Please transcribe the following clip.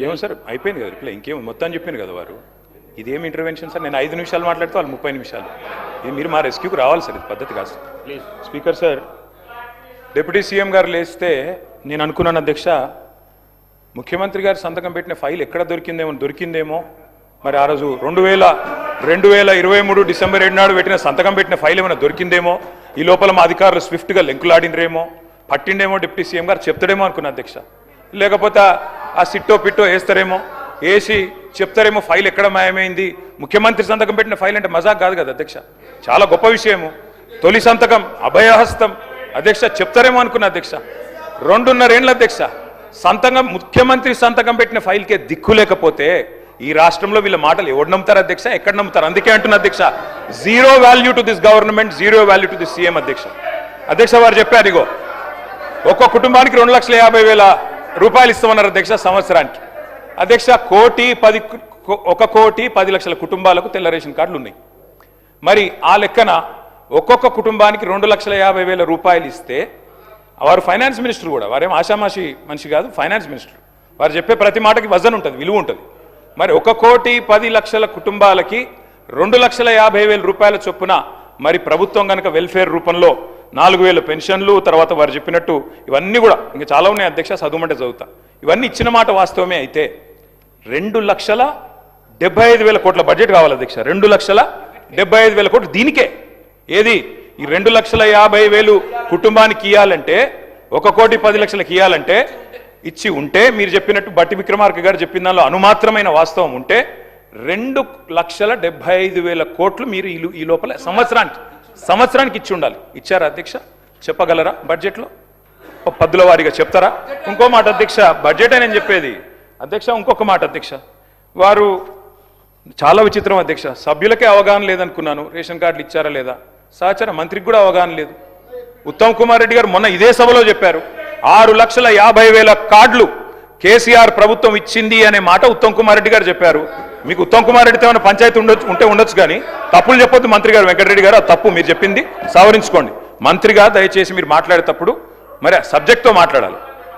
ఏమో సార్ అయిపోయింది కదా రిప్లై, ఇంకేమో మొత్తం చెప్పాను కదా వారు. ఇదేం ఇంటర్వెన్షన్ సార్? నేను 5 నిమిషాలు మాట్లాడితే వాళ్ళు 30 నిమిషాలు. ఇది మీరు మా రెస్క్యూకి రావాలి సార్, ఇది పద్ధతి కాదు sir. Please speaker sir, deputy CM గారు లేస్తే నేను అనుకున్నాను అధ్యక్ష, ముఖ్యమంత్రి గారు సంతకం పెట్టిన ఫైల్ ఎక్కడ దొరికిందేమో మరి ఆ రోజు 2023 డిసెంబర్ 7 నాడు సంతకం పెట్టిన ఫైల్ ఏమైనా దొరికిందేమో, ఈ లోపల మా అధికారులు స్విఫ్ట్గా లెంకులాడినరేమో, పట్టిండేమో డిప్యూటీ సీఎం గారు చెప్తాడేమో అనుకున్నా అధ్యక్ష. లేకపోతే ఆ సిట్టో పిట్టో వేస్తారేమో, వేసి చెప్తారేమో ఫైల్ ఎక్కడ మాయమైంది. ముఖ్యమంత్రి సంతకం పెట్టిన ఫైల్ అంటే మజాక్ కాదు కదా అధ్యక్ష, చాలా గొప్ప విషయము. తొలి సంతకం అభయహస్తం అధ్యక్ష, చెప్తారేమో అనుకున్నా అధ్యక్ష. 2.5 ఏళ్ళ అధ్యక్ష సంతకం, ముఖ్యమంత్రి సంతకం పెట్టిన ఫైల్కే దిక్కు లేకపోతే ఈ రాష్ట్రంలో వీళ్ళ మాటలు ఎవరు నమ్ముతారు అధ్యక్ష, ఎక్కడ నమ్ముతారు? అందుకే అంటున్నా అధ్యక్ష, zero value to this government, zero value to this CM అధ్యక్ష. అధ్యక్ష వారు చెప్పారు, ఇగో ఒక్కో కుటుంబానికి 2,50,000 రూపాయలు ఇస్తామన్నారు అధ్యక్ష సంవత్సరానికి. అధ్యక్ష 1,10,00,000 కుటుంబాలకు తెల్ల రేషన్ కార్డులు ఉన్నాయి. మరి ఆ లెక్కన ఒక్కొక్క కుటుంబానికి 2,50,000 రూపాయలు ఇస్తే, వారు ఫైనాన్స్ మినిస్టర్ కూడా, వారేం ఆషామాషి మనిషి కాదు, ఫైనాన్స్ మినిస్టర్. వారు చెప్పే ప్రతి మాటకి వజన్ ఉంటుంది, విలువ ఉంటుంది. మరి 1,10,00,000 కుటుంబాలకి 2,50,000 రూపాయల చొప్పున మరి ప్రభుత్వం కనుక వెల్ఫేర్ రూపంలో 4,000 పెన్షన్లు, తర్వాత వారు చెప్పినట్టు ఇవన్నీ కూడా ఇంకా చాలా ఉన్నాయి అధ్యక్ష, చదువుమంటే చదువుతా. ఇవన్నీ ఇచ్చిన మాట వాస్తవమే అయితే 2,75,000 కోట్ల బడ్జెట్ కావాలి అధ్యక్ష. 2,75,000 కోట్లు దీనికే. ఏది ఈ 2,50,000 కుటుంబానికి ఇవ్వాలంటే, 1,10,00,000 ఇవ్వాలంటే ఇచ్చి ఉంటే, మీరు చెప్పినట్టు బట్టి విక్రమార్క గారు చెప్పిన దానిలో అనుమాత్రమైన వాస్తవం ఉంటే 2,75,000 కోట్లు మీరు ఈ లోపల సంవత్సరానికి ఇచ్చి ఉండాలి. ఇచ్చారా అధ్యక్ష? చెప్పగలరా బడ్జెట్లో? పద్దుల వారీగా చెప్తారా? ఇంకో మాట అధ్యక్ష, బడ్జెట్ అని నేను చెప్పేది అధ్యక్ష. ఇంకొక మాట అధ్యక్ష, వారు చాలా విచిత్రం అధ్యక్ష, సభ్యులకే అవగాహన లేదనుకున్నాను రేషన్ కార్డులు ఇచ్చారా లేదా. సహచర మంత్రికి కూడా అవగాహన లేదు. ఉత్తమ్ కుమార్ రెడ్డి గారు మొన్న ఇదే సభలో చెప్పారు, 6,50,000 కార్డులు కేసీఆర్ ప్రభుత్వం ఇచ్చింది అనే మాట ఉత్తమ్ కుమార్ రెడ్డి గారు చెప్పారు. మీకు ఉత్తమ్ కుమార్ రెడ్డితో ఏమైనా పంచాయతీ ఉండొచ్చు కానీ తప్పులు చెప్పొద్దు మంత్రి గారు. వెంకటరెడ్డి గారు, తప్పు మీరు చెప్పింది సవరించుకోండి. మంత్రిగా దయచేసి మీరు మాట్లాడేటప్పుడు మరి సబ్జెక్ట్తో మాట్లాడాలి.